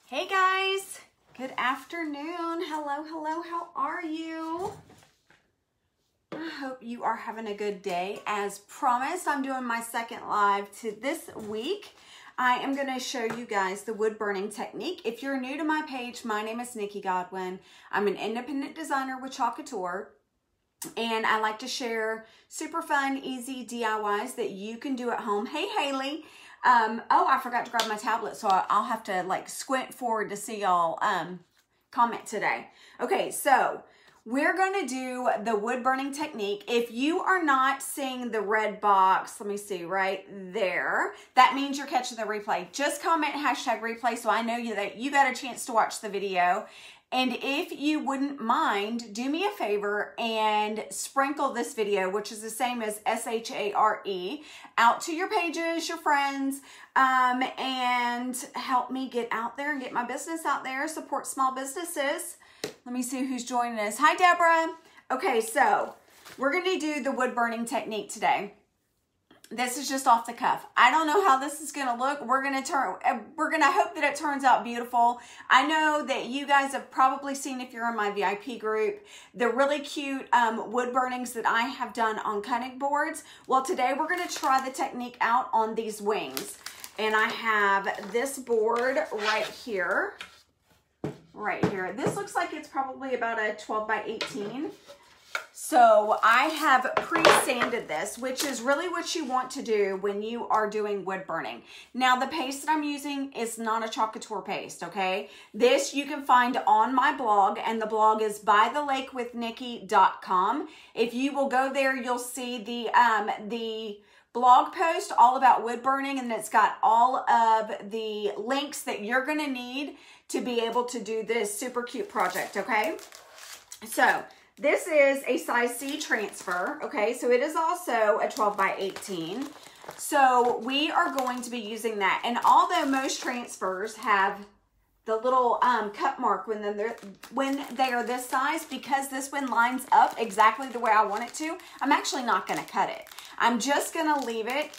Hey guys, good afternoon. Hello, how are you? I hope you are having a good day. As promised, I'm doing my second live this week. I am going to show you guys the wood burning technique. If you're new to my page, my name is Nikki Godwin. I'm an independent designer with Chalk Couture, and I like to share super fun, easy DIYs that you can do at home. Hey, Haley. Oh, I forgot to grab my tablet, so I'll have to like squint forward to see y'all comment today. Okay, so we're going to do the wood burning technique. If you are not seeing the red box, let me see right there, that means you're catching the replay. Just comment #replay so I know that you got a chance to watch the video. And if you wouldn't mind, do me a favor and sprinkle this video, which is the same as SHARE, out to your pages, your friends, and help me get out there and get my business out there, support small businesses. Let me see who's joining us. Hi, Deborah. Okay, so we're going to do the wood burning technique today. This is just off the cuff. I don't know how this is going to look. We're going to hope that it turns out beautiful. I know that you guys have probably seen, if you're in my VIP group, the really cute wood burnings that I have done on cutting boards. Well, today we're going to try the technique out on these wings. And I have this board right here. This looks like it's probably about a 12 by 18. So I have pre-sanded this, which is really what you want to do when you are doing wood burning. Now, the paste that I'm using is not a Chalk Couture paste, okay? This you can find on my blog, and the blog is bythelakewithnikki.com. If you will go there, you'll see the blog post all about wood burning, and it's got all of the links that you're going to need to be able to do this super cute project, okay? So this is a size C transfer, okay? So it is also a 12 by 18. So we are going to be using that. And although most transfers have the little cut mark when they are this size, because this one lines up exactly the way I want it to, I'm actually not going to cut it. I'm just going to leave it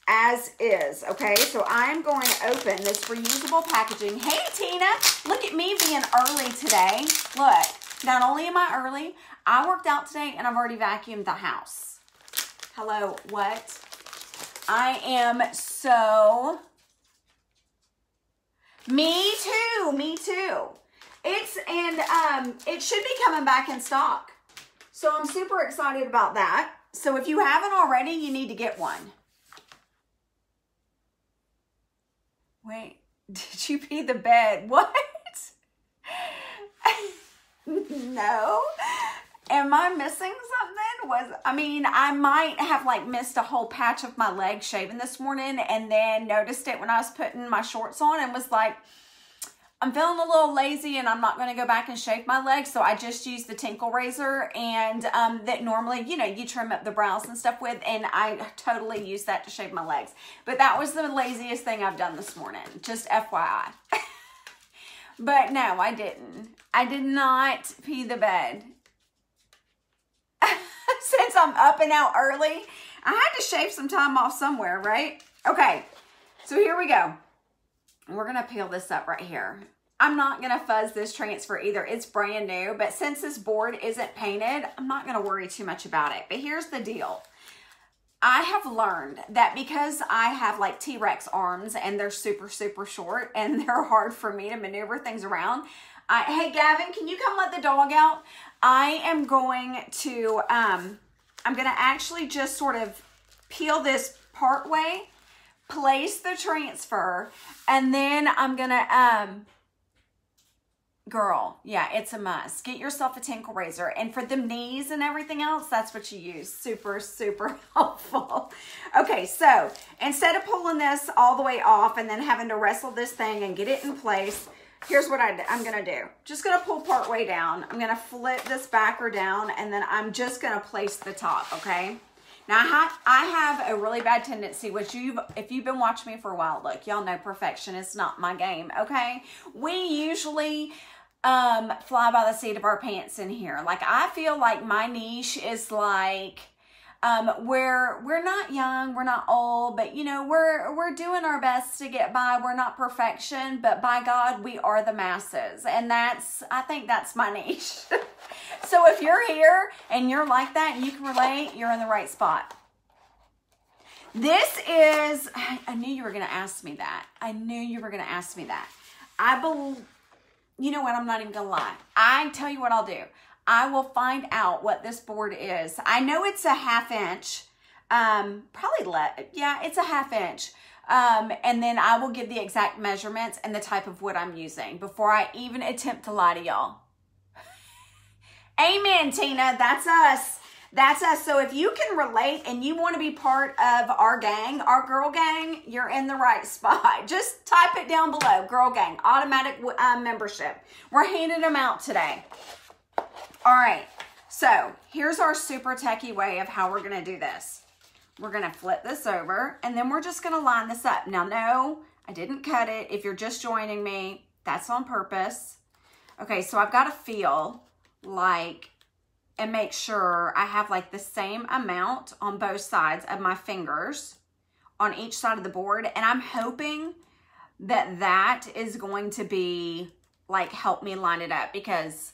as is, okay? So I'm going to open this reusable packaging. Hey, Tina, look at me being early today. Look. Not only am I early, I worked out today and I've already vacuumed the house. Hello, what? I am so... Me too. It should be coming back in stock. So I'm super excited about that. So if you haven't already, you need to get one. Wait, did you pee the bed? What? No. Am I missing something? I might have like missed a whole patch of my leg shaving this morning and then noticed it when I was putting my shorts on and was like, I'm feeling a little lazy and I'm not going to go back and shave my legs. So I just used the tinkle razor and that normally, you trim up the brows and stuff with, and I totally use that to shave my legs. But that was the laziest thing I've done this morning. Just FYI. But no, I didn't. I did not pee the bed. Since I'm up and out early, I had to shave some time off somewhere, right? Okay, so here we go. We're going to peel this up right here. I'm not going to fuzz this transfer either. It's brand new, but since this board isn't painted, I'm not going to worry too much about it. But here's the deal. I have learned that because I have like T-Rex arms and they're super, super short and they're hard for me to maneuver things around. Hey, Gavin, can you come let the dog out? I am going to, I'm going to actually just sort of peel this part way, place the transfer, and then I'm going to, girl, yeah, it's a must. Get yourself a tinkle razor. And for the knees and everything else, that's what you use. Super, super helpful. Okay, so instead of pulling this all the way off and then having to wrestle this thing and get it in place, here's what I'm going to do. Just going to pull part way down. I'm going to flip this back or down, and then I'm just going to place the top, okay? Now, I have a really bad tendency, which if you've been watching me for a while, look, y'all know perfection is not my game, okay? We usually fly by the seat of our pants in here. Like, I feel like my niche is like we're not young, we're not old, but you know, we're doing our best to get by. We're not perfection, but by God, we are the masses. And I think that's my niche. So if you're here and you're like that and you can relate, you're in the right spot. This is, I knew you were going to ask me that. I knew you were going to ask me that. You know what? I'm not even going to lie. I tell you what I'll do. I will find out what this board is. I know it's a 1/2 inch. Yeah, it's a 1/2 inch. And then I will give the exact measurements and the type of wood I'm using before I even attempt to lie to y'all. Amen, Tina. That's us. That's us. So if you can relate and you want to be part of our gang, our girl gang, you're in the right spot. Just type it down below. Girl gang, automatic membership. We're handing them out today. All right. So here's our super techie way of how we're going to do this. We're going to flip this over and then we're just going to line this up. Now, no, I didn't cut it. If you're just joining me, that's on purpose. Okay. So I've got to feel like and make sure I have like the same amount on both sides of my fingers on each side of the board. And I'm hoping that that is going to be like, help me line it up, because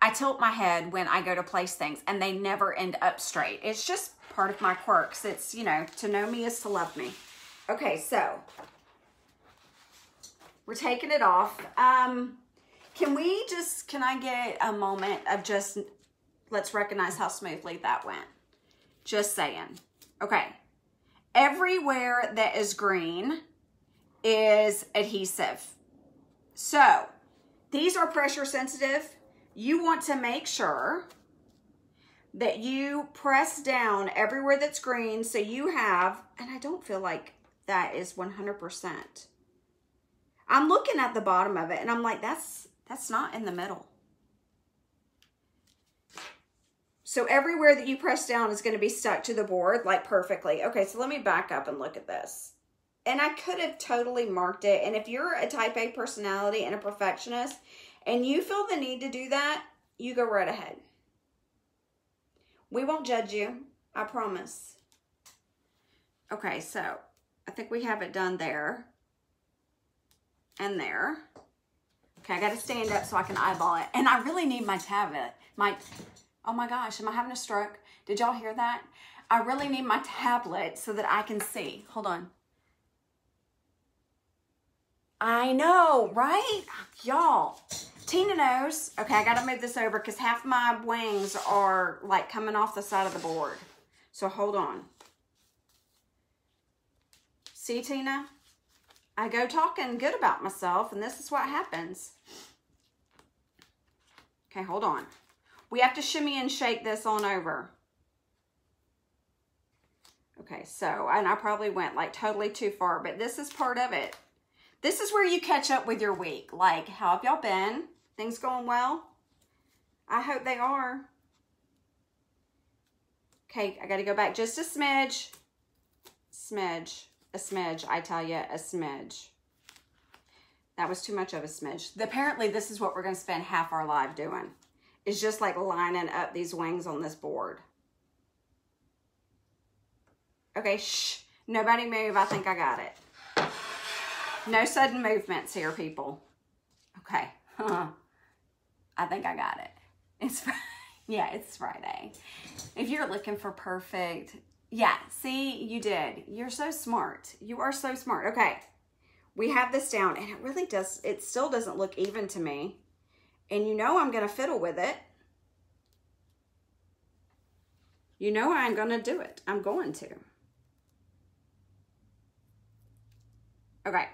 I tilt my head when I go to place things and they never end up straight. It's just part of my quirks. It's, you know, to know me is to love me. Okay. So we're taking it off. Can I get a moment of just, let's recognize how smoothly that went. Just saying. Okay. Everywhere that is green is adhesive. So these are pressure sensitive. You want to make sure that you press down everywhere that's green. So you have, and I don't feel like that is 100%. I'm looking at the bottom of it and I'm like, that's not in the middle. So everywhere that you press down is going to be stuck to the board like perfectly. Okay, so let me back up and look at this. And I could have totally marked it. And if you're a type A personality and a perfectionist and you feel the need to do that, you go right ahead. We won't judge you, I promise. Okay, so I think we have it done there and there. Okay, I got to stand up so I can eyeball it. And I really need my tablet. Oh my gosh, am I having a stroke? Did y'all hear that? I really need my tablet so that I can see. Hold on. I know, right? Y'all, Tina knows. Okay, I got to move this over because half my wings are like coming off the side of the board. So hold on. See, Tina? I go talking good about myself and this is what happens. Okay, hold on. We have to shimmy and shake this on over. Okay, so, and I probably went like totally too far, but this is part of it. This is where you catch up with your week. Like, how have y'all been? Things going well? I hope they are. Okay, I got to go back just a smidge. A smidge, I tell you, a smidge. That was too much of a smidge. Apparently, this is what we're going to spend half our life doing. It's just like lining up these wings on this board. Okay, shh. Nobody move. I think I got it. No sudden movements here, people. Okay. I think I got it. Yeah, it's Friday. If you're looking for perfect, yeah, see, you did. You're so smart. You are so smart. Okay. We have this down and it really does, it still doesn't look even to me. And you know I'm going to fiddle with it. You know I'm going to do it. I'm going to. Okay.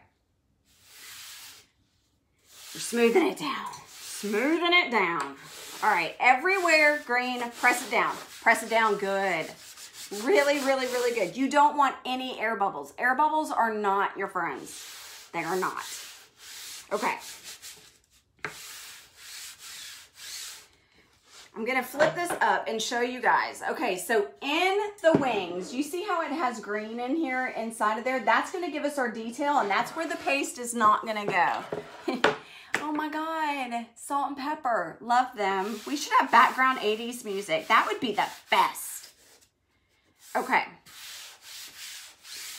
We're smoothing it down. Smoothing it down. All right. Everywhere green, press it down. Press it down good. Really, really, really good. You don't want any air bubbles. Air bubbles are not your friends. They are not. Okay. I'm going to flip this up and show you guys. Okay, so in the wings, you see how it has green in here inside of there? That's going to give us our detail, and that's where the paste is not going to go. Oh my God, Salt and Pepper. Love them. We should have background 80s music. That would be the best. Okay.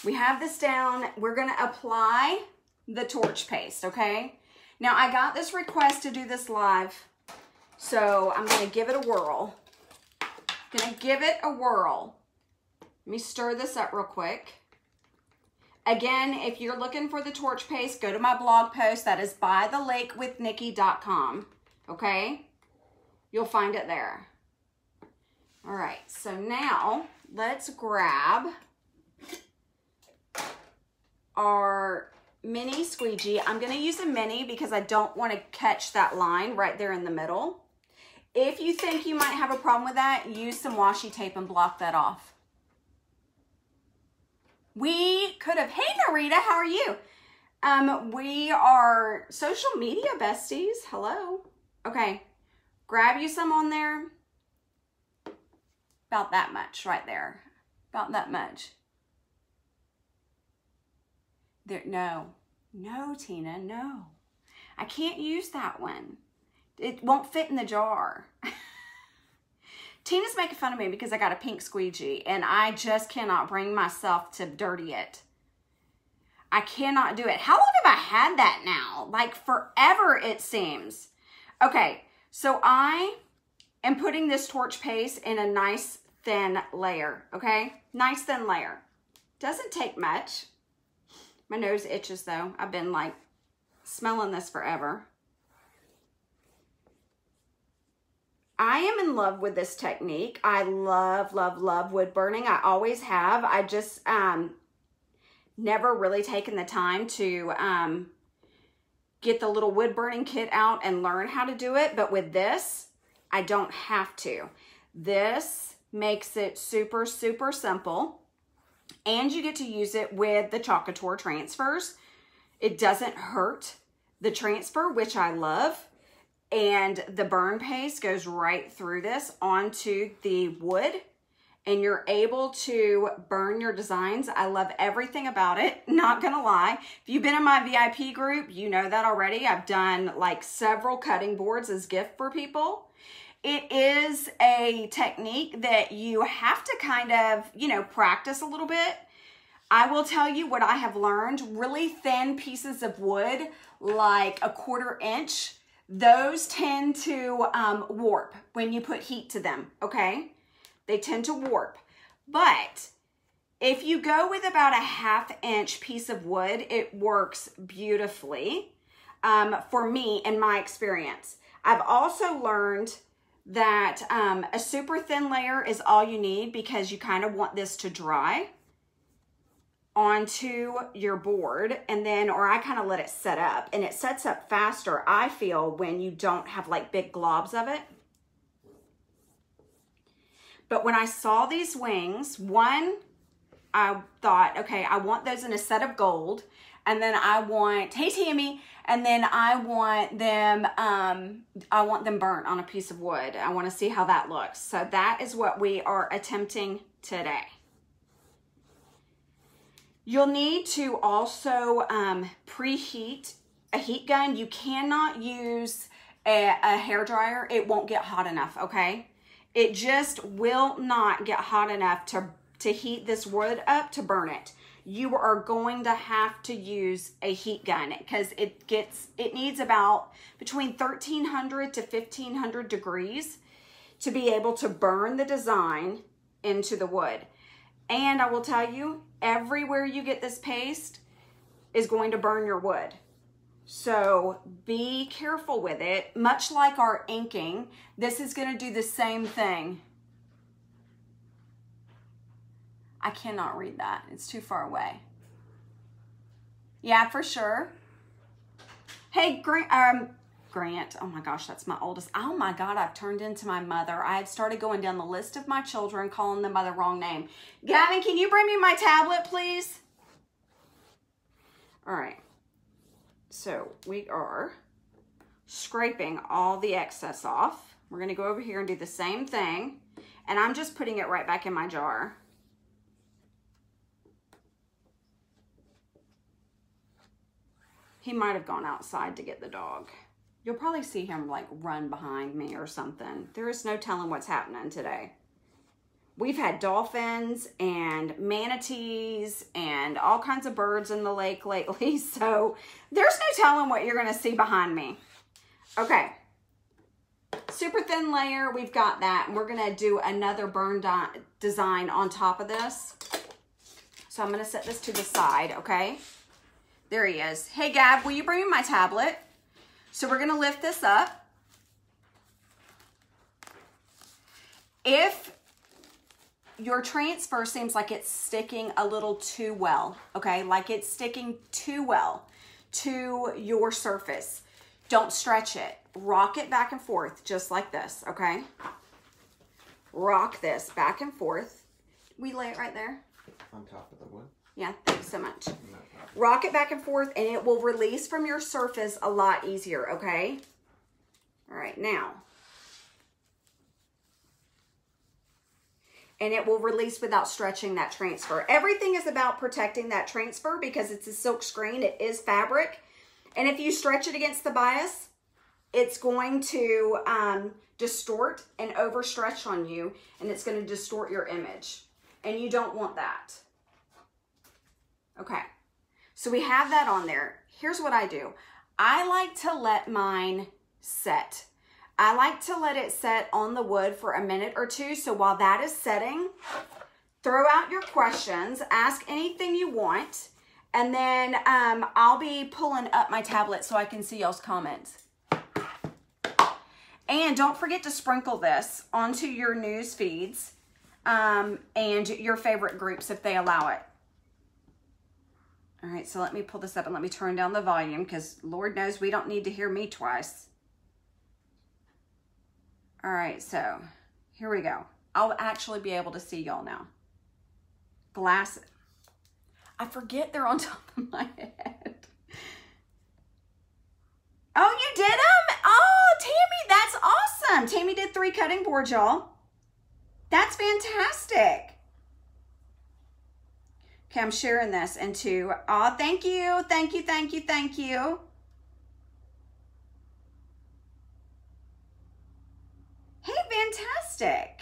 We have this down. We're going to apply the torch paste, okay? Now, I got this request to do this live, so I'm going to give it a whirl. Let me stir this up real quick. Again, if you're looking for the torch paste, go to my blog post. That is bythelakewithnikki.com, okay? You'll find it there. All right, so now let's grab our mini squeegee. I'm going to use a mini because I don't want to catch that line right there in the middle. If you think you might have a problem with that, use some washi tape and block that off. We could have, hey Narita, how are you? We are social media besties. Hello. Okay, grab you some on there. About that much right there. About that much. There, no, Tina, no. I can't use that one. It won't fit in the jar. Tina's making fun of me because I got a pink squeegee and I just cannot bring myself to dirty it. I cannot do it. How long have I had that now? Like forever, it seems. Okay, so I am putting this torch paste in a nice thin layer, okay? Nice thin layer. Doesn't take much. My nose itches though. I've been like smelling this forever. I am in love with this technique. I love, love, love wood burning. I always have. I just never really taken the time to get the little wood burning kit out and learn how to do it. But with this, I don't have to. This makes it super, super simple. And you get to use it with the Chalk Couture transfers. It doesn't hurt the transfer, which I love. And the burn paste goes right through this onto the wood. And you're able to burn your designs. I love everything about it, not gonna lie. If you've been in my VIP group, you know that already. I've done like several cutting boards as gift for people. It is a technique that you have to kind of, you know, practice a little bit. I will tell you what I have learned. Really thin pieces of wood, like a 1/4 inch, those tend to warp when you put heat to them, okay? They tend to warp. But if you go with about a 1/2 inch piece of wood, it works beautifully for me in my experience. I've also learned that a super thin layer is all you need because you kind of want this to dry onto your board, and then, or I kind of let it set up, and it sets up faster, I feel, when you don't have like big globs of it. But when I saw these wings, one, I thought, okay, I want those in a set of gold, and then I want, hey Tammy, and then I want them burnt on a piece of wood. I want to see how that looks. So that is what we are attempting today. You'll need to also preheat a heat gun. You cannot use a hair dryer. It won't get hot enough, okay? It just will not get hot enough to heat this wood up to burn it. You are going to have to use a heat gun because it needs about between 1300 to 1500 degrees to be able to burn the design into the wood. And I will tell you, everywhere you get this paste is going to burn your wood. So be careful with it. Much like our inking, this is going to do the same thing. I cannot read that. It's too far away. Yeah, for sure. Hey, Grant. Oh my gosh, that's my oldest. Oh my God, I've turned into my mother. I've started going down the list of my children, calling them by the wrong name. Gavin, can you bring me my tablet, please? All right. So we are scraping all the excess off. We're going to go over here and do the same thing. And I'm just putting it right back in my jar. He might have gone outside to get the dog. You'll probably see him like run behind me or something. There is no telling what's happening today. we've had dolphins and manatees and all kinds of birds in the lake lately. So there's no telling what you're going to see behind me. Okay. Super thin layer. We've got that. And we're going to do another burn design on top of this. So I'm going to set this to the side. Okay. There he is. Hey, Gab, will you bring me my tablet? So we're going to lift this up. If your transfer seems like it's sticking a little too well, okay, like it's sticking too well to your surface, don't stretch it. Rock it back and forth just like this, okay? Rock this back and forth. We lay it right there? On top of the wood? Yeah, thanks so much. Rock it back and forth and it will release from your surface a lot easier, okay? All right, now. And it will release without stretching that transfer. Everything is about protecting that transfer because it's a silk screen. It is fabric. And if you stretch it against the bias, it's going to distort and overstretch on you, and it's going to distort your image. And you don't want that. Okay. So we have that on there. Here's what I do. I like to let mine set. I like to let it set on the wood for a minute or two. So while that is setting, throw out your questions, ask anything you want, and then I'll be pulling up my tablet so I can see y'all's comments. And don't forget to sprinkle this onto your news feeds and your favorite groups if they allow it. All right, so let me pull this up and let me turn down the volume because Lord knows we don't need to hear me twice. All right, so here we go. I'll actually be able to see y'all now. Glasses. I forget they're on top of my head. Oh, you did them? Oh, Tammy, that's awesome. Tammy did 3 cutting boards, y'all. That's fantastic. Okay, I'm sharing this into, oh, thank you, thank you, thank you, thank you. Hey, fantastic.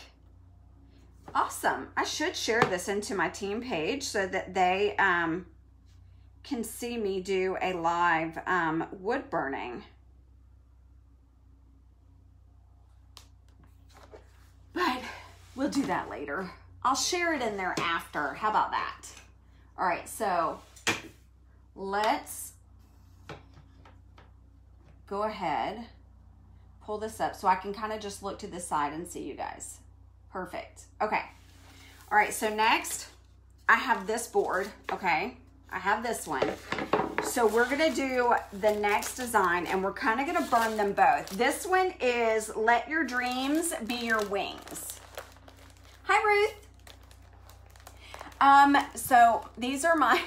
Awesome. I should share this into my team page so that they can see me do a live wood burning. But we'll do that later. I'll share it in there after. How about that? All right, so let's go ahead, pull this up so I can kind of just look to the side and see you guys. Perfect. Okay. All right, so next I have this board, okay? I have this one. So we're gonna do the next design and we're kind of gonna burn them both. This one is Let Your Dreams Be Your Wings. Hi, Ruth. So these are my,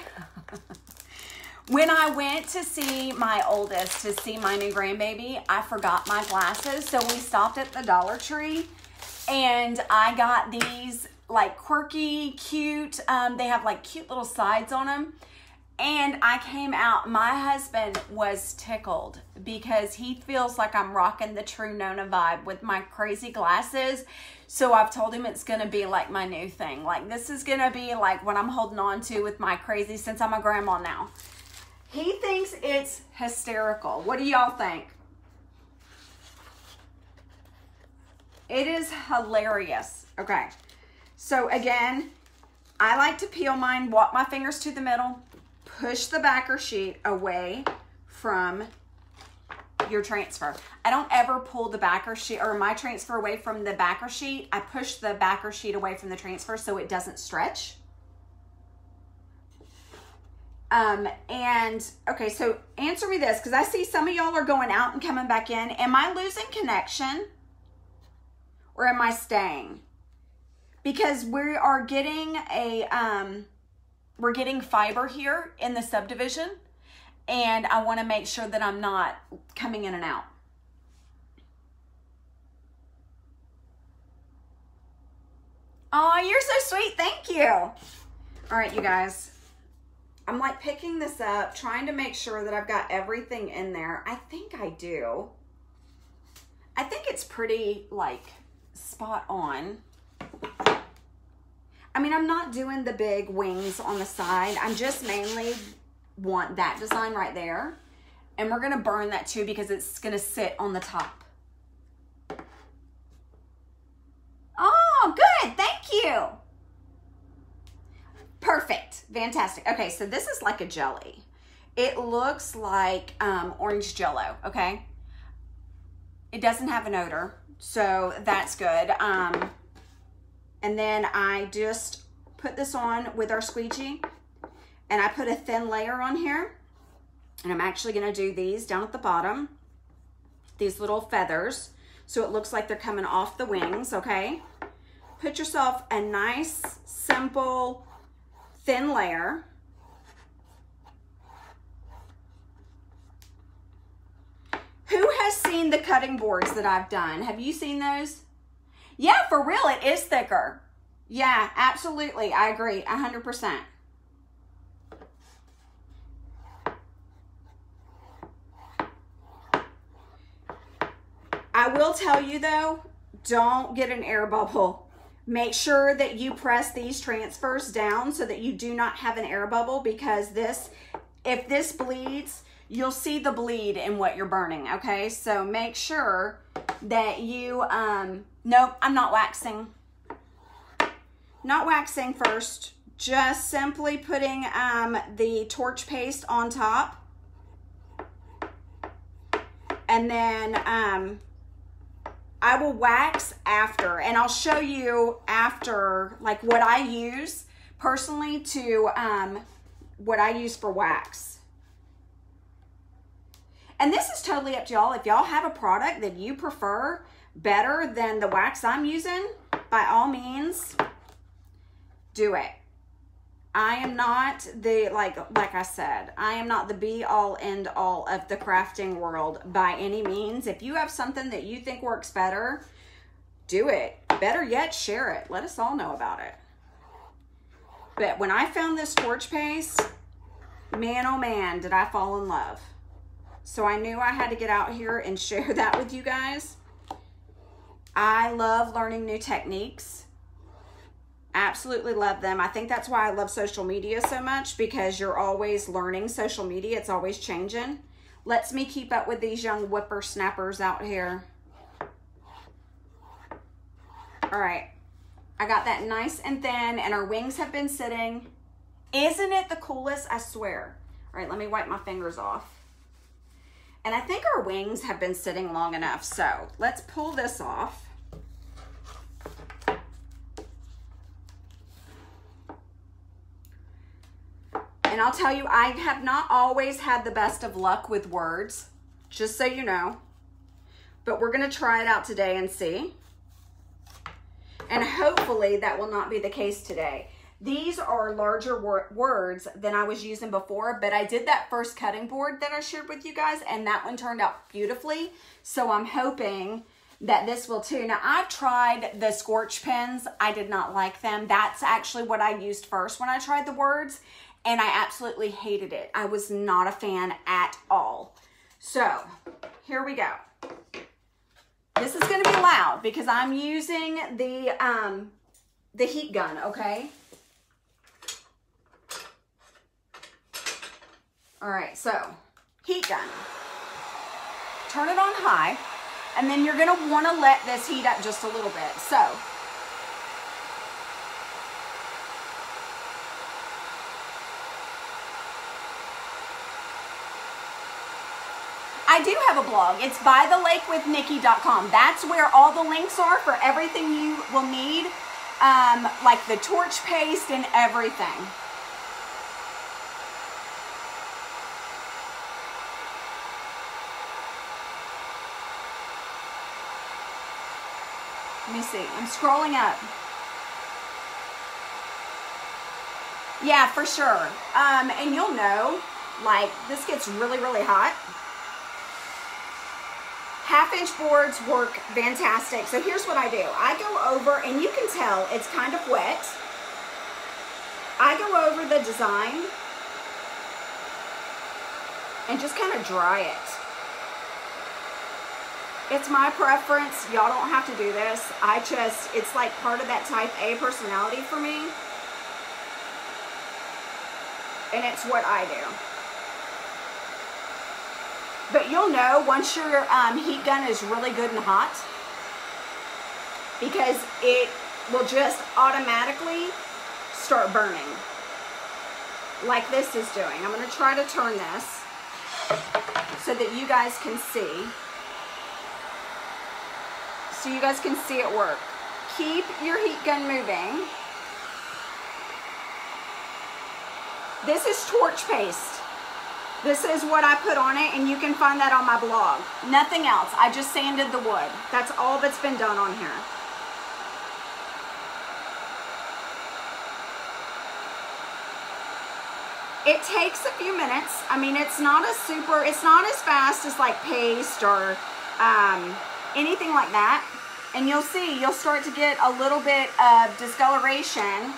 when I went to see my oldest, to see my new grandbaby, I forgot my glasses. So we stopped at the Dollar Tree and I got these like quirky, cute, they have like cute little sides on them. And I came out, my husband was tickled because he feels like I'm rocking the true Nona vibe with my crazy glasses. So I've told him it's going to be like my new thing. Like this is going to be like what I'm holding on to with my crazy since I'm a grandma now. He thinks it's hysterical. What do y'all think? It is hilarious. Okay. So again, I like to peel mine, walk my fingers to the middle, push the backer sheet away from your transfer. I don't ever pull the backer sheet or my transfer away from the backer sheet. I push the backer sheet away from the transfer so it doesn't stretch. And okay, so answer me this, because I see some of y'all are going out and coming back in. Am I losing connection or am I staying? Because we are getting we're getting fiber here in the subdivision, and I want to make sure that I'm not coming in and out. Oh, you're so sweet. Thank you. All right, you guys. I'm like picking this up, trying to make sure that I've got everything in there. I think I do. I think it's pretty like spot on. I mean, I'm not doing the big wings on the side. I'm just mainly want that design right there. And we're gonna burn that too because it's gonna sit on the top. Oh, good, thank you. Perfect, fantastic. Okay, so this is like a jelly. It looks like orange Jell-O, okay? It doesn't have an odor, so that's good. And then I just put this on with our squeegee, and I put a thin layer on here. And I'm actually gonna do these down at the bottom, these little feathers, so it looks like they're coming off the wings, okay? Put yourself a nice, simple, thin layer. Who has seen the cutting boards that I've done? Have you seen those? Yeah, for real, it is thicker. Yeah, absolutely, I agree, 100%. I will tell you though, don't get an air bubble. Make sure that you press these transfers down so that you do not have an air bubble, because this, if this bleeds, you'll see the bleed in what you're burning, okay? So make sure that you, nope, I'm not waxing. Not waxing first, just simply putting the torch paste on top. And then I will wax after, and I'll show you after, like what I use personally to, what I use for wax. And this is totally up to y'all. If y'all have a product that you prefer better than the wax I'm using, by all means, do it. I am not the, like I said, I am not the be all end all of the crafting world by any means. If you have something that you think works better, do it. Better yet, share it. Let us all know about it. But when I found this torch paste, man, oh man, did I fall in love. So I knew I had to get out here and share that with you guys. I love learning new techniques. Absolutely love them. I think that's why I love social media so much, because you're always learning social media. It's always changing. Lets me keep up with these young whippersnappers out here. All right. I got that nice and thin, and our wings have been sitting. Isn't it the coolest? I swear. All right, let me wipe my fingers off. And I think our wings have been sitting long enough. So let's pull this off. And I'll tell you, I have not always had the best of luck with words, just so you know. But we're going to try it out today and see. And hopefully that will not be the case today. These are larger words than I was using before, but I did that first cutting board that I shared with you guys, and that one turned out beautifully. So I'm hoping that this will too. Now, I've tried the scorch pens. I did not like them. That's actually what I used first when I tried the words, and I absolutely hated it. I was not a fan at all. So here we go. This is going to be loud because I'm using the heat gun, okay? All right, so heat gun. Turn it on high, and then you're gonna wanna let this heat up just a little bit. So, I do have a blog. It's bythelakewithnikki.com. That's where all the links are for everything you will need, like the torch paste and everything. Let me see. I'm scrolling up. Yeah, for sure. And you'll know, like, this gets really, really hot. 1/2-inch boards work fantastic. So here's what I do. I go over, and you can tell it's kind of wet. I go over the design and just kind of dry it. It's my preference. Y'all don't have to do this. It's like part of that type A personality for me. And it's what I do. But you'll know once your heat gun is really good and hot, because it will just automatically start burning like this is doing. I'm going to try to turn this so that you guys can see. So you guys can see it work. Keep your heat gun moving. This is torch paste. This is what I put on it, and you can find that on my blog. Nothing else. I just sanded the wood. That's all that's been done on here. It takes a few minutes. I mean, it's not as fast as like paste or anything like that. And you'll see, you'll start to get a little bit of discoloration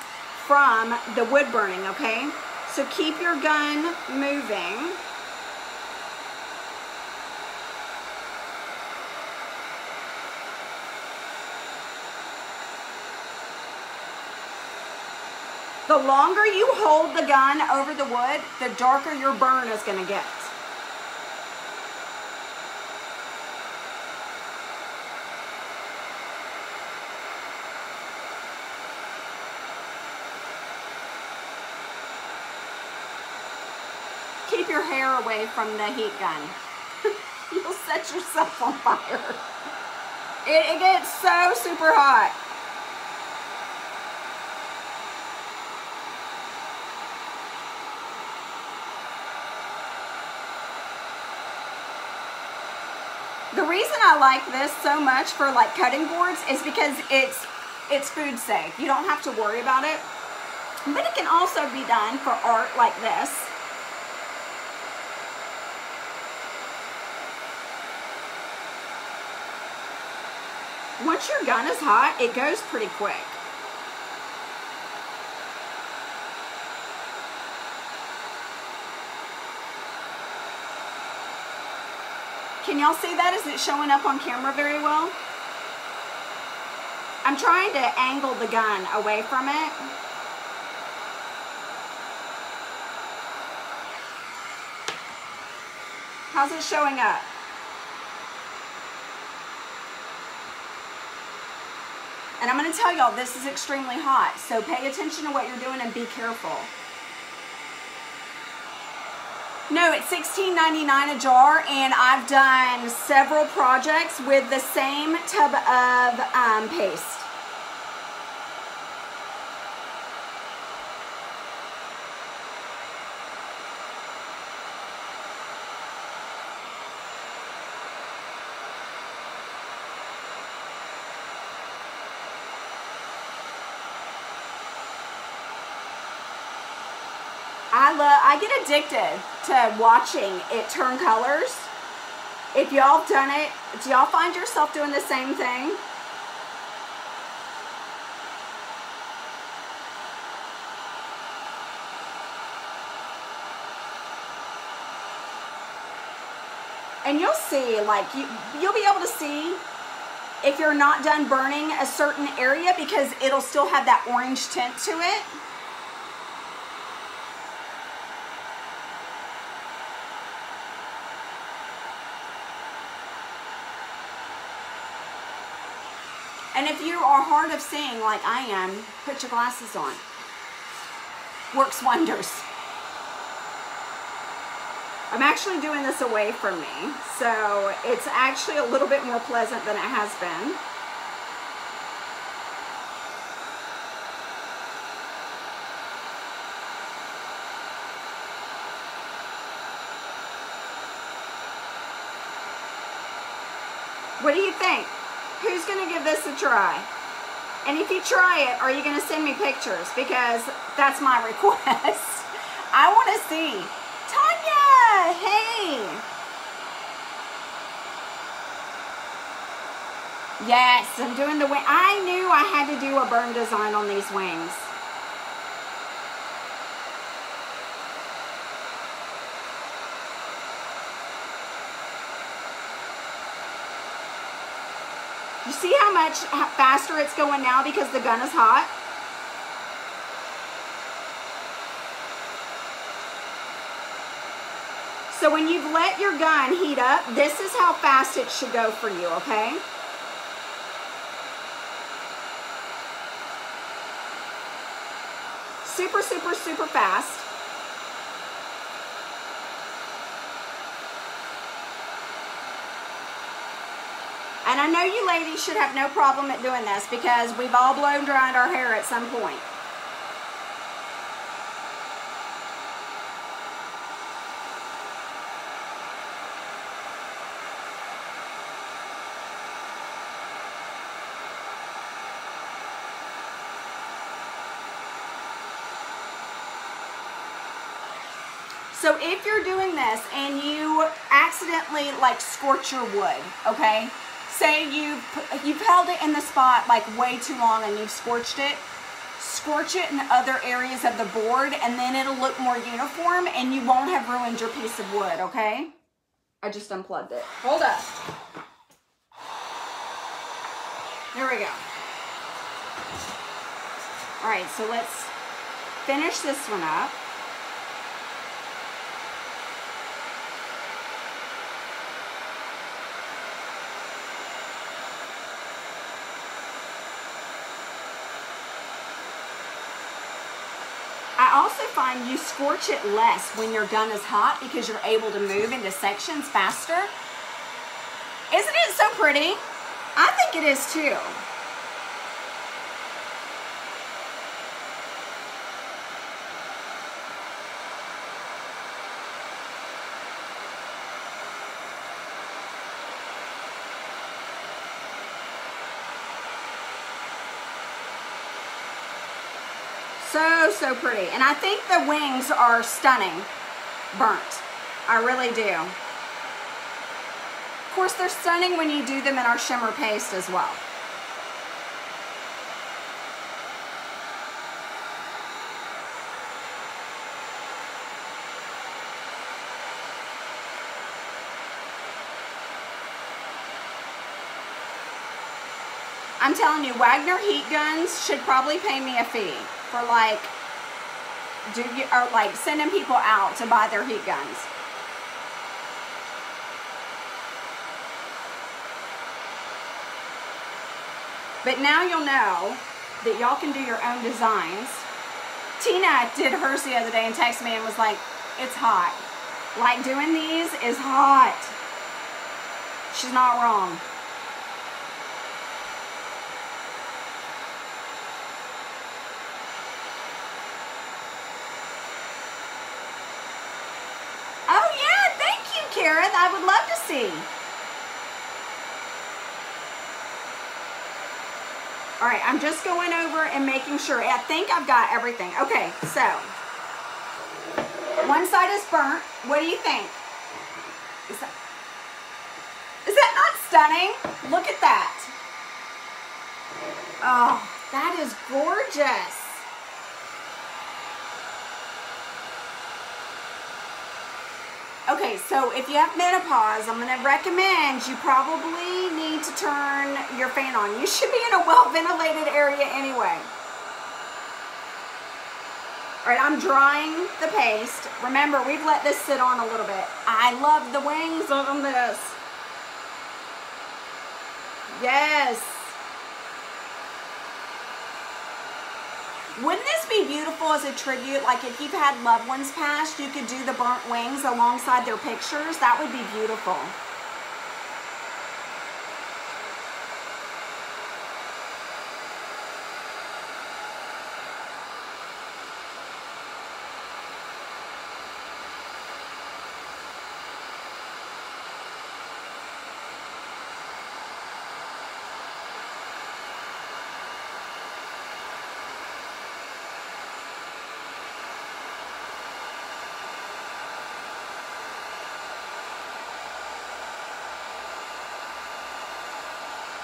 from the wood burning, okay? So keep your gun moving. The longer you hold the gun over the wood, the darker your burn is going to get. Keep your hair away from the heat gun. You'll set yourself on fire. It gets so super hot. The reason I like this so much for like cutting boards is because it's food safe. You don't have to worry about it. But it can also be done for art like this. Once your gun is hot, it goes pretty quick. Can y'all see that? Is it showing up on camera very well? I'm trying to angle the gun away from it. How's it showing up? And I'm going to tell y'all, this is extremely hot, so pay attention to what you're doing and be careful. No, it's $16.99 a jar, and I've done several projects with the same tub of paste. I get addicted to watching it turn colors. If y'all have done it, do y'all find yourself doing the same thing? And you'll see, like, you'll be able to see if you're not done burning a certain area because it'll still have that orange tint to it. And if you are hard of seeing like I am, put your glasses on. Works wonders. I'm actually doing this away from me, so it's actually a little bit more pleasant than it has been. What do you think? Who's going to give this a try? And if you try it, are you going to send me pictures? Because that's my request. I want to see. Tanya, hey. Yes, I'm doing the wing. I knew I had to do a burn design on these wings. You see how much faster it's going now because the gun is hot? So when you've let your gun heat up, this is how fast it should go for you, okay? Super, super, super fast. And I know you ladies should have no problem at doing this because we've all blown dried our hair at some point. So if you're doing this and you accidentally like scorch your wood, okay? Say you've held it in the spot like way too long and you've scorched it. Scorch it in other areas of the board and then it'll look more uniform and you won't have ruined your piece of wood, okay? I just unplugged it. Hold up. There we go. All right, so let's finish this one up. I also find you scorch it less when your gun is hot because you're able to move into sections faster. Isn't it so pretty? I think it is too. So pretty. And I think the wings are stunning burnt. I really do. Of course, they're stunning when you do them in our shimmer paste as well. I'm telling you, Wagner heat guns should probably pay me a fee for like sending people out to buy their heat guns. But now you'll know that y'all can do your own designs. Tina did hers the other day and texted me and was like, it's hot. Like doing these is hot. She's not wrong. Karen, I would love to see. All right, I'm just going over and making sure. I think I've got everything. Okay, so one side is burnt. What do you think? Is that not stunning? Look at that. Oh, that is gorgeous. Okay, so if you have menopause, I'm going to recommend you probably need to turn your fan on. You should be in a well-ventilated area anyway. All right, I'm drying the paste. Remember, we've let this sit on a little bit. I love the wings on this. Yes. Wouldn't this be beautiful as a tribute? Like if you've had loved ones passed, you could do the burnt wings alongside their pictures. That would be beautiful.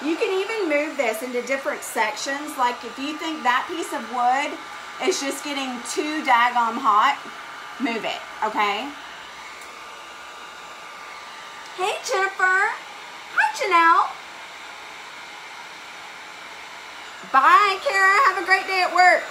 You can even move this into different sections. Like if you think that piece of wood is just getting too daggum hot, move it, okay? Hey, Jennifer. Hi, Janelle. Bye, Kara. Have a great day at work.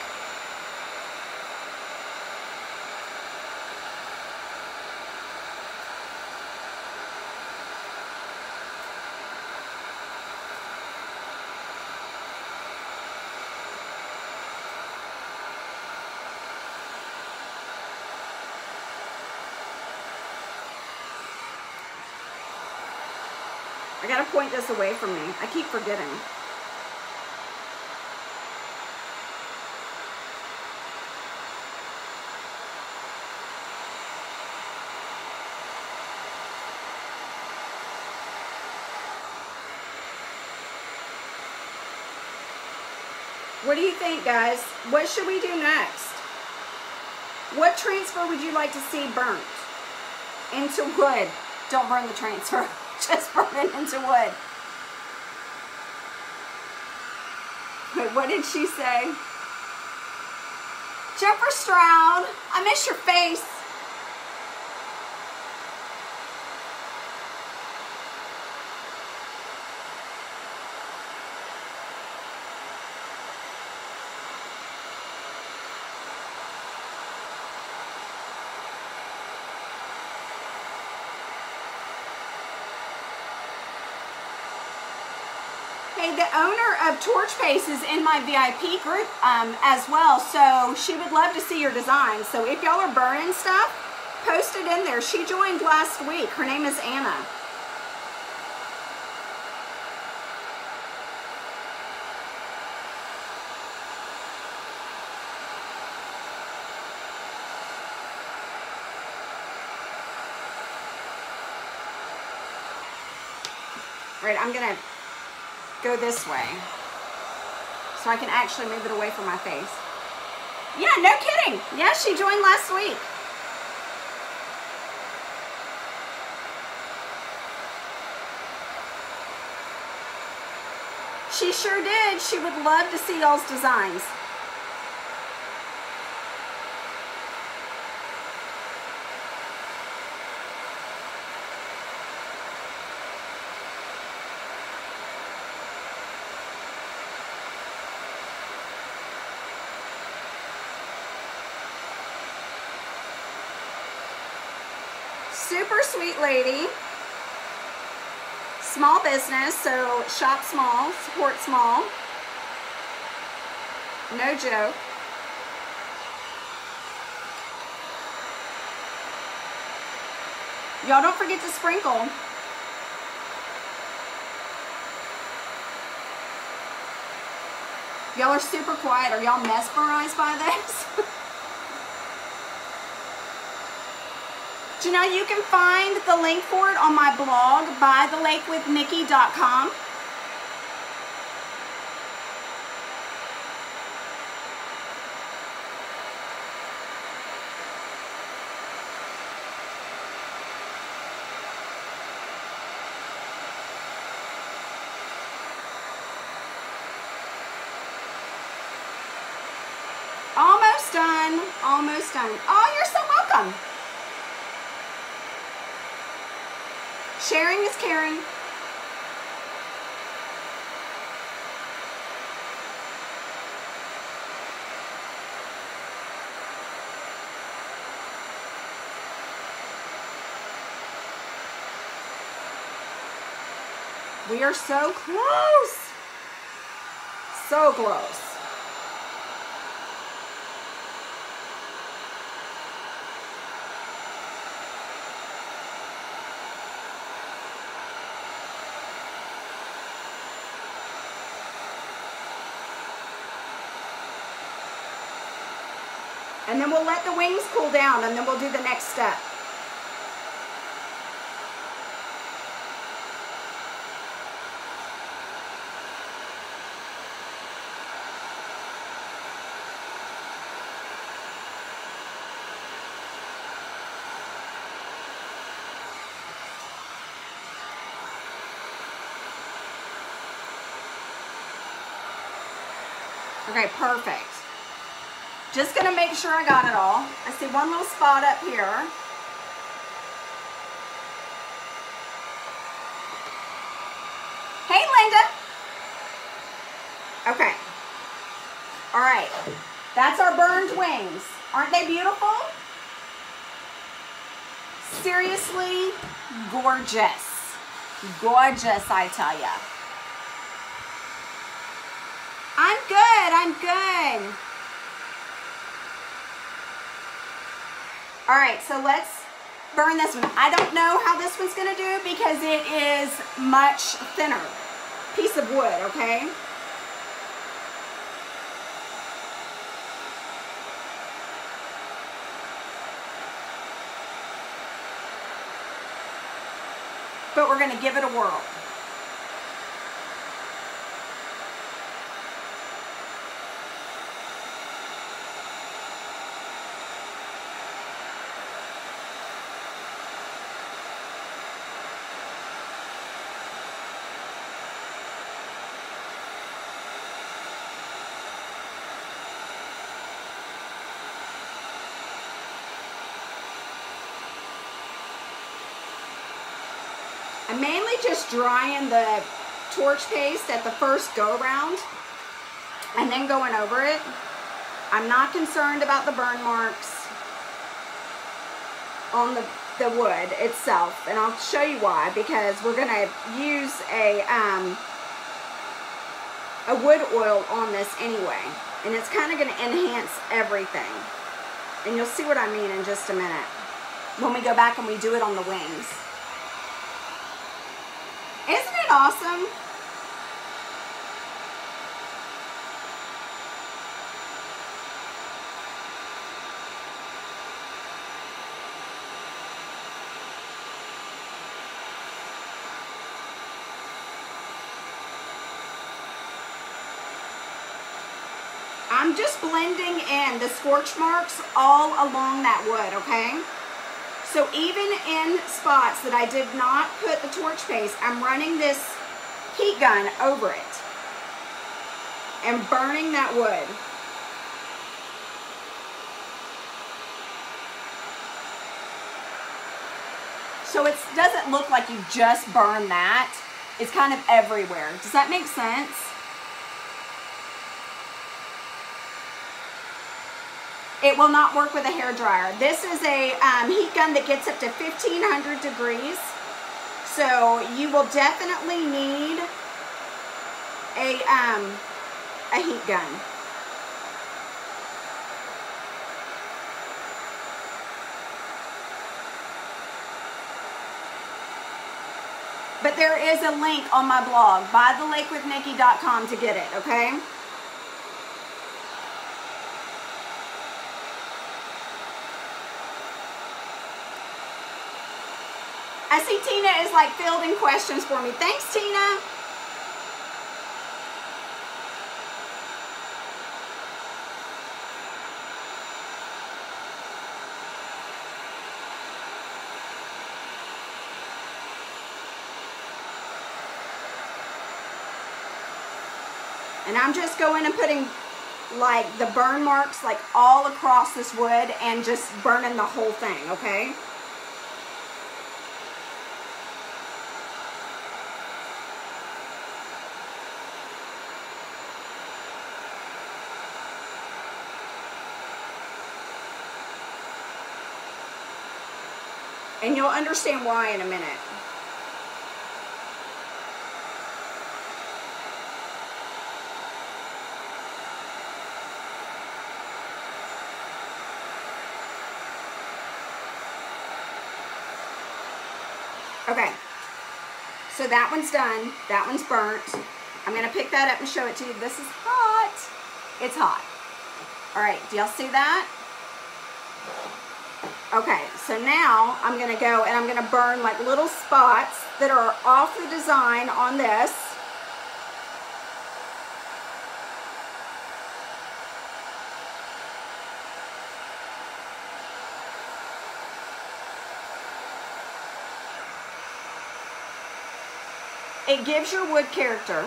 I gotta point this away from me. I keep forgetting. What do you think, guys? What should we do next? What transfer would you like to see burnt? Into wood. Don't burn the transfer. Just burn it into wood. Wait, what did she say? Jennifer Stroud, I miss your face. Hey, the owner of Torch Face is in my VIP group as well, so she would love to see your design. So if y'all are burning stuff, post it in there. She joined last week. Her name is Anna. Right, I'm gonna go this way so I can actually move it away from my face. Yeah, no kidding. Yeah, she joined last week. She sure did. She would love to see y'all's designs. Super sweet lady. Small business, so shop small, support small. No joke. Y'all don't forget to sprinkle. Y'all are super quiet. Are y'all mesmerized by this? Janelle, you can find the link for it on my blog, bythelakewithnikki.com. Almost done. Almost done. Oh, you're so welcome. Sharing is caring. We are so close. So close. And then we'll let the wings cool down, and then we'll do the next step. Okay, perfect. Just gonna make sure I got it all. I see one little spot up here. Hey, Linda. Okay, All right, that's our burned wings. Aren't they beautiful? Seriously, gorgeous. Gorgeous, I tell ya. I'm good, I'm good. All right, so let's burn this one. I don't know how this one's gonna do because it is much thinner piece of wood, okay? But we're gonna give it a whirl. I'm mainly just drying the torch paste at the first go around and then going over it. I'm not concerned about the burn marks on the wood itself, and I'll show you why, because we're gonna use a wood oil on this anyway, and it's kind of gonna enhance everything. And you'll see what I mean in just a minute when we go back and we do it on the wings. Isn't it awesome? I'm just blending in the scorch marks all along that wood, okay? So even in spots that I did not put the torch paste, I'm running this heat gun over it and burning that wood. So it doesn't look like you just burn that. It's kind of everywhere. Does that make sense? It will not work with a hairdryer. This is a heat gun that gets up to 1500 degrees. So you will definitely need a heat gun. But there is a link on my blog, bythelakewithnikki.com, to get it, okay? I see Tina is like fielding questions for me. Thanks, Tina. And I'm just going and putting like the burn marks like all across this wood and just burning the whole thing, okay? And you'll understand why in a minute. Okay, so that one's done. That one's burnt. I'm gonna pick that up and show it to you. This is hot. It's hot. All right, do y'all see that? Okay, so now I'm gonna go and I'm gonna burn like little spots that are off the design on this. It gives your wood character,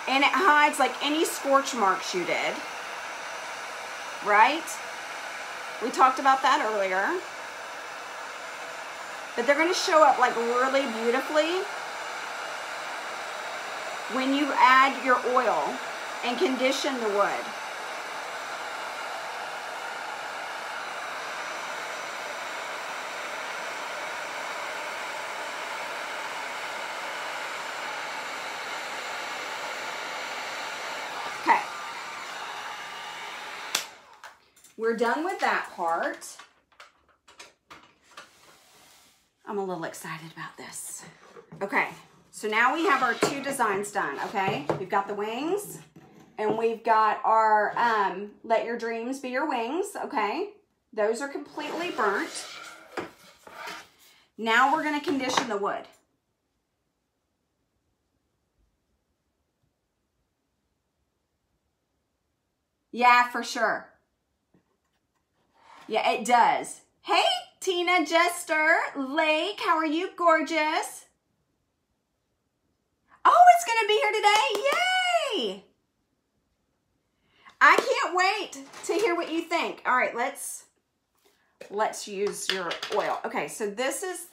and it hides like any scorch marks you did, right? We talked about that earlier. But they're gonna show up like really beautifully when you add your oil and condition the wood. we're done with that part. I'm a little excited about this. Okay, so now we have our 2 designs done, okay? We've got the wings and we've got our Let Your Dreams Be Your Wings, okay? Those are completely burnt. Now we're gonna condition the wood. Yeah, for sure. Yeah, it does. Hey, Tina Jester Lake, how are you, gorgeous? Oh, it's gonna be here today, yay! I can't wait to hear what you think. All right, let's use your oil. Okay, so this is,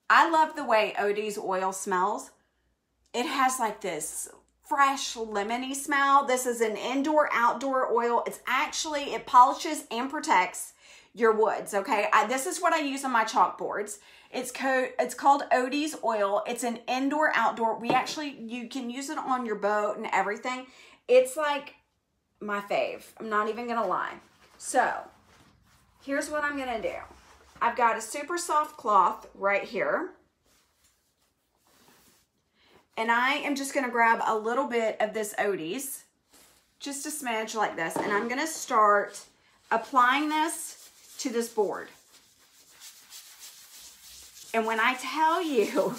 I love the way Odie's oil smells. It has like this fresh lemony smell. This is an indoor outdoor oil. It's actually, it polishes and protects your woods, okay? This is what I use on my chalkboards. It's called Odie's oil. It's an indoor outdoor. You can use it on your boat and everything. It's like my fave. I'm not even gonna lie. So here's what I'm gonna do. I've got a super soft cloth right here. And I am just gonna grab a little bit of this Odie's, just a smidge like this, and I'm gonna start applying this to this board. And when I tell you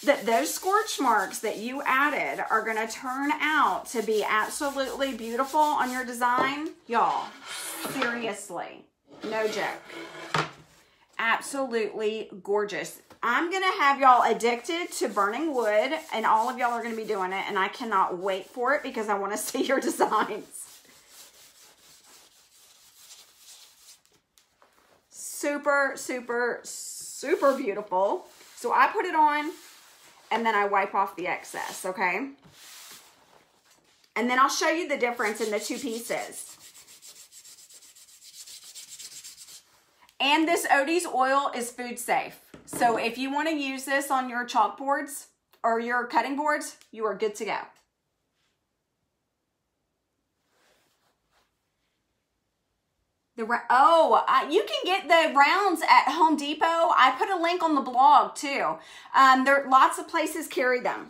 that those scorch marks that you added are gonna turn out to be absolutely beautiful on your design, y'all, seriously, no joke, absolutely gorgeous. I'm gonna have y'all addicted to burning wood, and all of y'all are gonna be doing it, and I cannot wait for it because I wanna see your designs. Super, super, super beautiful. So I put it on, and then I wipe off the excess, okay? And then I'll show you the difference in the 2 pieces. And this Odie's oil is food safe. So if you want to use this on your chalkboards or your cutting boards, you are good to go. You can get the rounds at Home Depot. I put a link on the blog too. Lots of places carry them.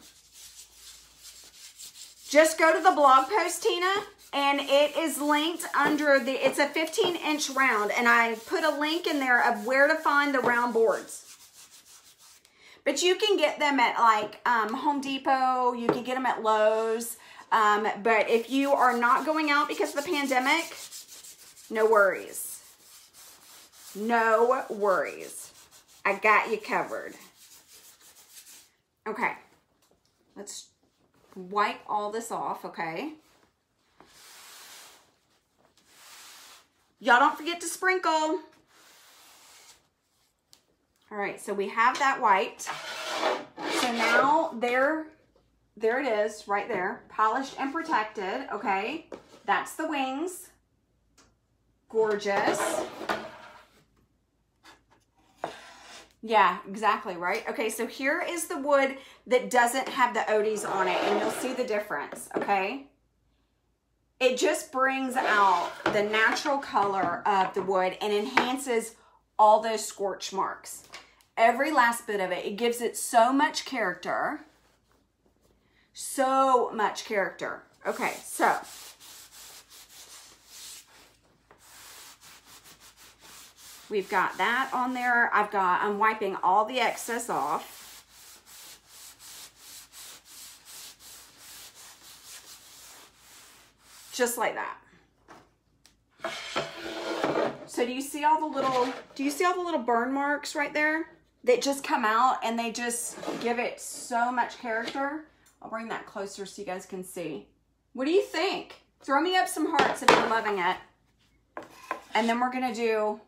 Just go to the blog post, Tina, and it is linked under it's a 15-inch round, and I put a link in there of where to find the round boards. But you can get them at like Home Depot, you can get them at Lowe's. But if you are not going out because of the pandemic, no worries. No worries. I got you covered. Okay. Let's wipe all this off, okay? Y'all don't forget to sprinkle. All right, so we have that wiped. So now there it is, right there. Polished and protected, okay? That's the wings. Gorgeous. Yeah, exactly, right? Okay, so here is the wood that doesn't have the Odie's on it, and you'll see the difference, okay? It just brings out the natural color of the wood and enhances all those scorch marks. Every last bit of it. It gives it so much character. So much character. Okay, so we've got that on there. I'm wiping all the excess off. Just like that. So do you see all the little burn marks right there that just come out and they just give it so much character? I'll bring that closer so you guys can see. What do you think? Throw me up some hearts if you're loving it. And then we're gonna do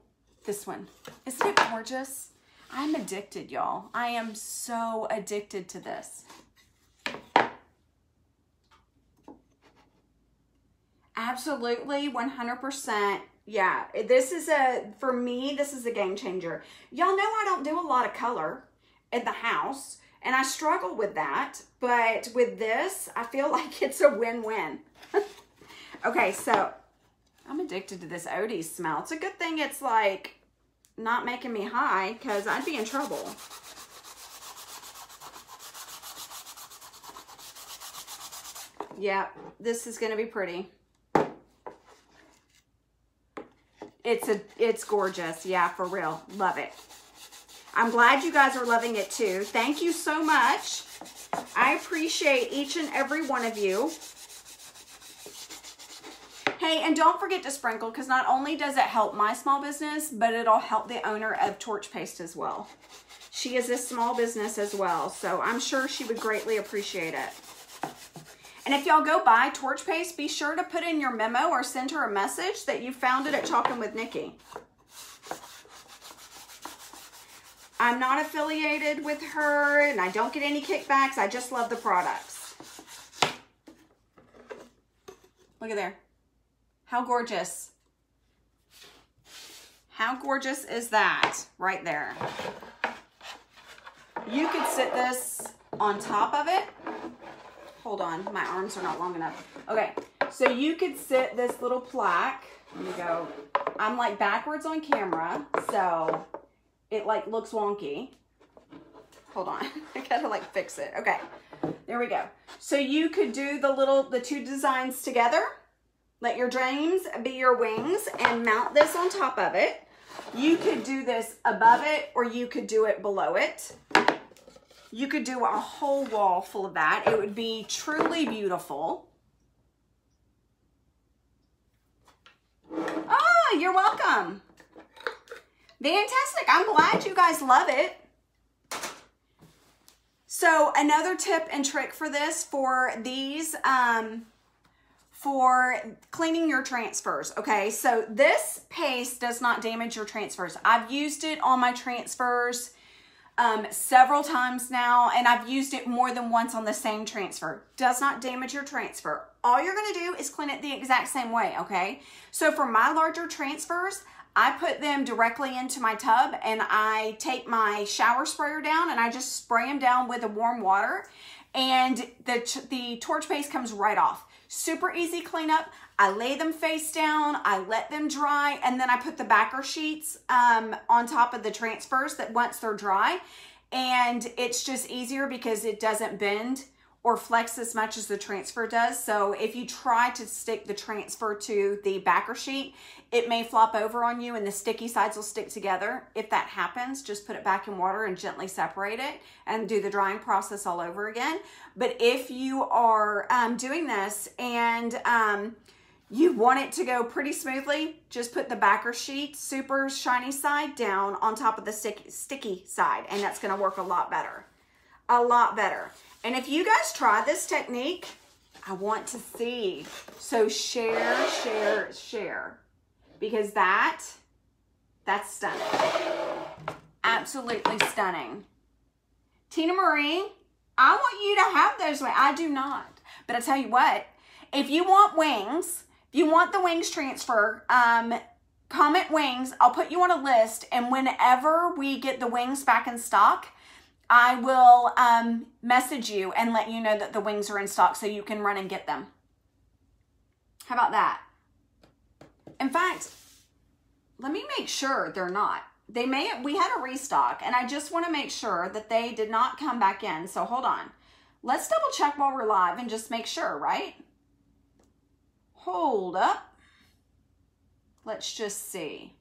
this one. Isn't it gorgeous? I'm addicted, y'all. I am so addicted to this. Absolutely, 100%. Yeah, for me, this is a game changer. Y'all know I don't do a lot of color in the house, and I struggle with that. But with this, I feel like it's a win-win. Okay, so I'm addicted to this Odie smell. It's a good thing it's like not making me high because I'd be in trouble. Yeah, this is going to be pretty. It's gorgeous. Yeah, for real. Love it. I'm glad you guys are loving it too. Thank you so much. I appreciate each and every one of you. Hey, and don't forget to sprinkle, because not only does it help my small business, but it'll help the owner of Torch Paste as well. She is a small business as well, so I'm sure she would greatly appreciate it. And if y'all go buy Torch Paste, be sure to put in your memo or send her a message that you found it at Chalkin' with Nikki. I'm not affiliated with her, and I don't get any kickbacks. I just love the products. Look at there. How gorgeous. How gorgeous is that right there? You could sit this on top of it. Hold on, my arms are not long enough. Okay, so you could sit this little plaque. Let me go. I'm like backwards on camera, so it like looks wonky. Hold on, I gotta like fix it. Okay, there we go. So you could do the two designs together. Let your dreams be your wings and mount this on top of it. You could do this above it or you could do it below it. You could do a whole wall full of that. It would be truly beautiful. Oh, you're welcome. Fantastic. I'm glad you guys love it. So another tip and trick for this, for these, for cleaning your transfers, okay? So this paste does not damage your transfers. I've used it on my transfers several times now, and I've used it more than once on the same transfer. Does not damage your transfer. All you're gonna do is clean it the exact same way, okay? So for my larger transfers, I put them directly into my tub, and I take my shower sprayer down and I just spray them down with the warm water, and the torch paste comes right off. Super easy cleanup. I lay them face down, I let them dry, and then I put the backer sheets on top of the transfers that once they're dry, and it's just easier because it doesn't bend or flex as much as the transfer does. So if you try to stick the transfer to the backer sheet, it may flop over on you and the sticky sides will stick together. If that happens, just put it back in water and gently separate it and do the drying process all over again. But if you are doing this and you want it to go pretty smoothly, just put the backer sheet, super shiny side, down on top of the sticky side, and that's gonna work a lot better. A lot better. And if you guys try this technique, I want to see. So share, share, share. Because that's stunning. Absolutely stunning. Tina Marie, I want you to have those wings. I do not. But I tell you what, if you want wings, if you want the wings transfer, comment wings. I'll put you on a list. And whenever we get the wings back in stock, I will message you and let you know that the wings are in stock so you can run and get them. How about that? In fact, let me make sure they're not. We had a restock, and I just want to make sure that they did not come back in. So hold on. Let's double check while we're live and just make sure, right? Hold up. Let's just see.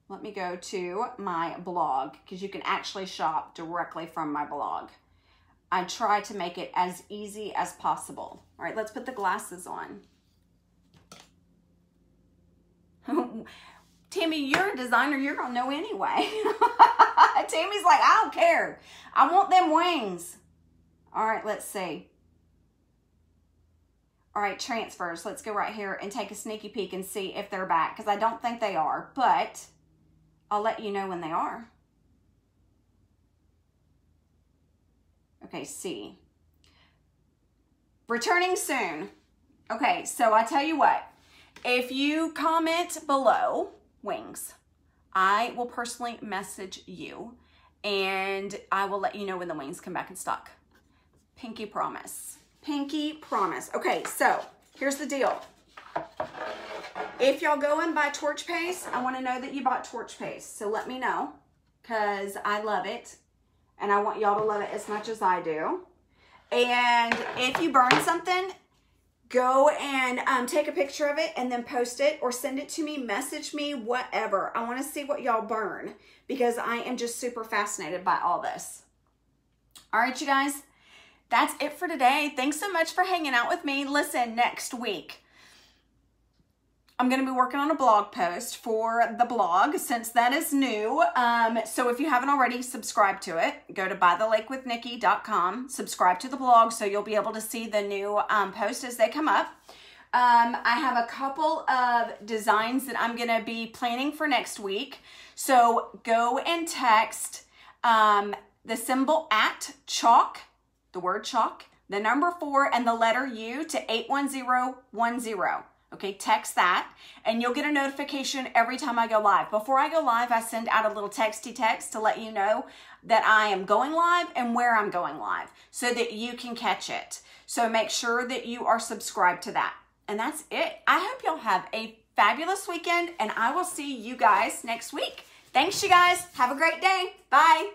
Let me go to my blog, because you can actually shop directly from my blog. I try to make it as easy as possible. All right, let's put the glasses on. Tammy, you're a designer. You're going to know anyway. Tammy's like, I don't care. I want them wings. All right, let's see. All right, transfers. Let's go right here and take a sneaky peek and see if they're back, because I don't think they are, but I'll let you know when they are. Okay, see. Returning soon. Okay, so I tell you what. If you comment below wings, I will personally message you and I will let you know when the wings come back in stock. Pinky promise. Pinky promise. Okay, so here's the deal. If y'all go and buy torch paste, I want to know that you bought torch paste. So let me know, because I love it. And I want y'all to love it as much as I do. And if you burn something, go and take a picture of it and then post it or send it to me, message me, whatever. I want to see what y'all burn because I am just super fascinated by all this. All right, you guys, that's it for today. Thanks so much for hanging out with me. Listen, next week, I'm going to be working on a blog post for the blog since that is new. So if you haven't already, subscribe to it. Go to bythelakewithnikki.com, subscribe to the blog so you'll be able to see the new posts as they come up. I have a couple of designs that I'm going to be planning for next week. So go and text the symbol @chalk, the word chalk, the number 4 and the letter U to 81010. Okay, text that and you'll get a notification every time I go live. Before I go live, I send out a little texty text to let you know that I am going live and where I'm going live so that you can catch it. So make sure that you are subscribed to that. And that's it. I hope y'all have a fabulous weekend and I will see you guys next week. Thanks, you guys. Have a great day. Bye.